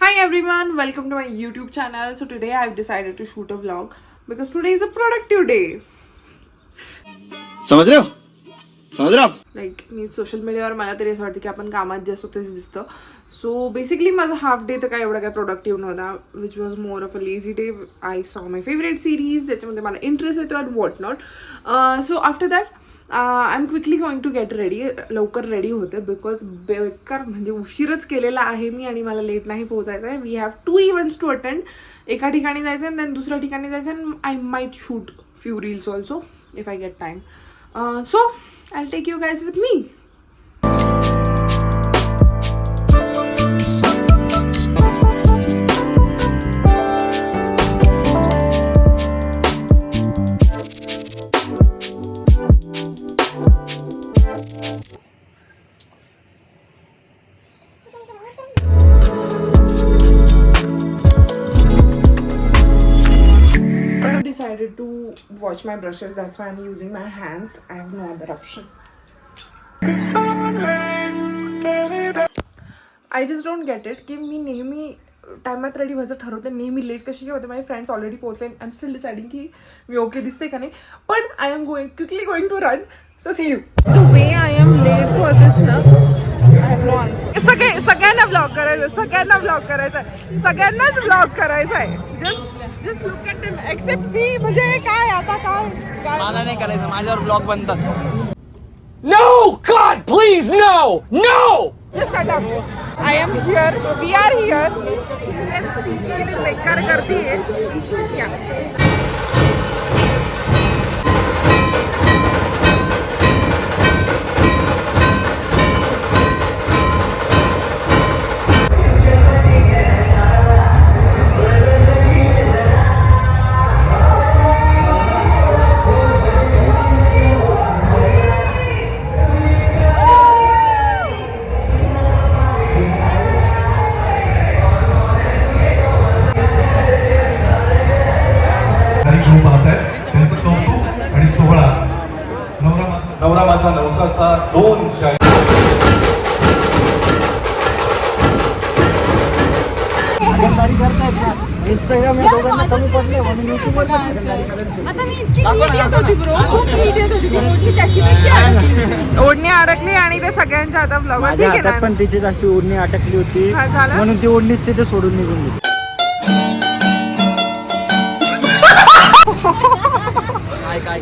Hi everyone, welcome to my YouTube channel. So today I've decided to shoot a vlog because today is a productive day. समझ रहे हो आप? Like मी social मीडियावर मला तरी असं वाटतं की आपण कामात जे असतो तेच दिसतं. सो बेसिकली माझा हाफ डे तर काय एवढा काय प्रोडक्टिव्ह नव्हता, which was more of a lazy day. I saw my favourite series ज्याच्यामध्ये मला इंटरेस्ट येतो and what not. So after that I am quickly going to get ready. लवकर रेडी होते बिकॉज बेकार म्हणजे उशीरच केलेला आहे मी आणि मला लेट नाही पोहोचायचं आहे. We have 2 events to attend. एका ठिकाणी जायचं आणि देन दुसऱ्या ठिकाणी जायचं and I might shoot few reels also if I get time. So I'll take you guys with me. I decided to wash my brushes. That's why I'm using my hands. I have no other option. I just don't get it की मी नेहमी टायमात ready व्हायचं ठरवते, नेहमी late कशी होते. माझे friends already पोहोचले. आय एम स्टील डिसाइडिंग की मी ओके दिसते का नाही, पण I am quickly going to run. So see you. The way I am late for this ना, आय हॅव नो आन्सर. सगळ्यांना ब्लॉग करायचं, सगळ्यांनाच ब्लॉग करायचा आहे. Just look at them except me. म्हणजे काय आता काय मला नाही करायचं, माझ्यावर ब्लॉग बनतात. No! God, please, no! No! Just shut up. I am here. We are here. बेकार गर्दी आहे. Yeah. आणि 16 नवरा माझा नवसाचा 2 इंस्टाग्राम या दोघांना कमी पडले म्हणून युट्यूबवर आता मी इतकी नीट येत होती ब्रो, खूप नीट येत होती. ओढणी त्याची ओढणी अडकली आणि ते सगळ्यांच्या आता ब्लॉग माझ्या हातात पण तिचीच अशी ओढणी अटकली होती, हा, झालं? म्हणून ती ओढणीच तिथे सोडून निघून गेली.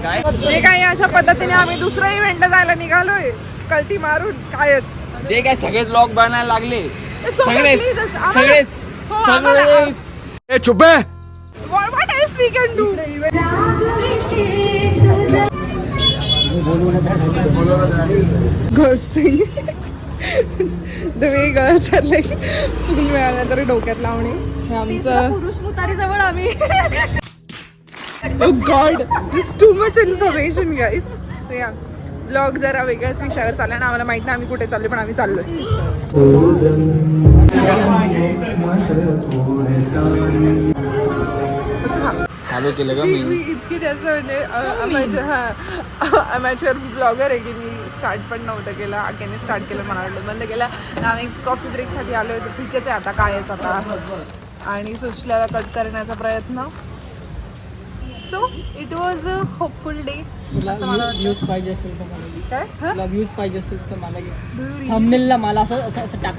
काय जे काही अशा पद्धतीने आम्ही दुसऱ्या इव्हेंटला जायला निघालोय, कल्टी मारून कायच. ते काय सगळेच ब्लॉग बनायला लागले. It's okay, please, आम्हाला- सगळेच हो, आम्हाला- ए चुप आहे. What else we can do? Girls thing. The way girls are like फुल मिळालं तर डोक्यात लावणे हे आमचं. पुरुष मुतारी जवळ आम्ही. Oh God, this is too much information, guys. So yeah, blog जरा वेगळ्याच विषयावर चालला ना. आम्हाला माहित नाही आम्ही कुठे चाललोय, पण आम्ही चाललोय. चालू केलं का मी मी? इतकी जास्त म्हणजे अमॅच्युअर ब्लॉगर आहे की मी स्टार्ट पण नव्हतं केलं. आक्याने स्टार्ट केलं, मला वाटलं बंद केलं. आम्ही कॉफी ब्रेकसाठी आलो होतो. ठीकच आहे, आता कायच आता. आणि सुशल्याला कट करण्याचा प्रयत्न. So it was a hopeful day. Views पाहिजे असेल तर मला काय तुला व्ह्यूज पाहिजे असेल तर मला Do you really? थंबनेलला मला असं टाक,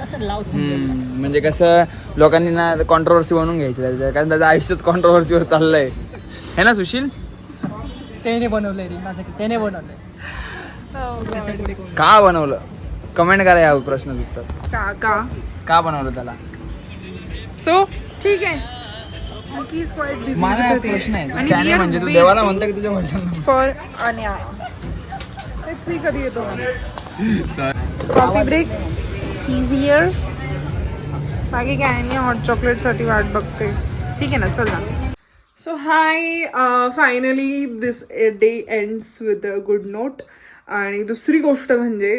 असं लाव थंबनेलला. म्हणजे कसं लोकांनी ना कॉन्ट्रोवर्सी बनवून घ्यायचं त्याच्या, कारण त्याचं आयुष्यच कॉन्ट्रोवर्सीवर चाललंय है ना सुशील? त्याने बनवलंय रे माझं, त्याने बनवलंय. Oh, का बनवलं? कमेंट करा या प्रश्नाचं उत्तर. का बनवलं त्याला? सो ठीक आहे. मला एक प्रश्न आहे, तू त्याने म्हणजे तू देवाला म्हणता की तुझ्या वडिलांना? फॉर अन्या लेट्स सी कधी येतो. Coffee break is here. बाकी काय मी हॉट चॉकलेटसाठी वाट बघते. ठीक आहे ना, चल ना. So hi, finally this day ends with a good note. आणि दुसरी गोष्ट म्हणजे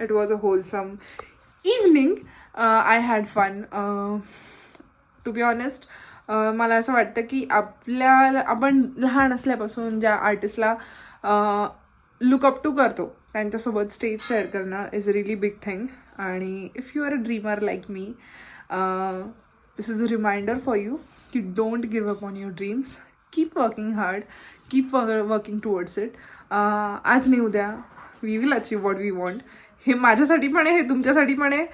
it was a wholesome evening. I had fun. To be honest, मला असं वाटतं की आपण लहान असल्यापासून ज्या आर्टिस्टला लुक अप टू करतो त्यांच्यासोबत स्टेज शेअर करणं is a really big thing. आणि if you are a dreamer like me, this is a reminder for you की don't give up on your dreams. Keep working hard, keep working towards it. आज नाही उद्या we will achieve what we want. हे माझ्यासाठी पण आहे, हे तुमच्यासाठी पण आहे.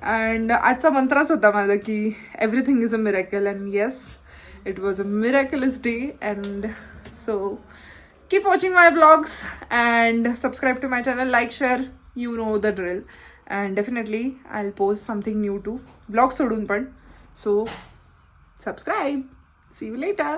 अँड आजचा मंत्राच होता माझा की everything is a miracle. And yes, it was a miraculous day. And so keep watching my vlogs and subscribe to my channel, like, share, you know the drill. And definitely I'll post something new too, vlogs sodun pan. So subscribe. See you later.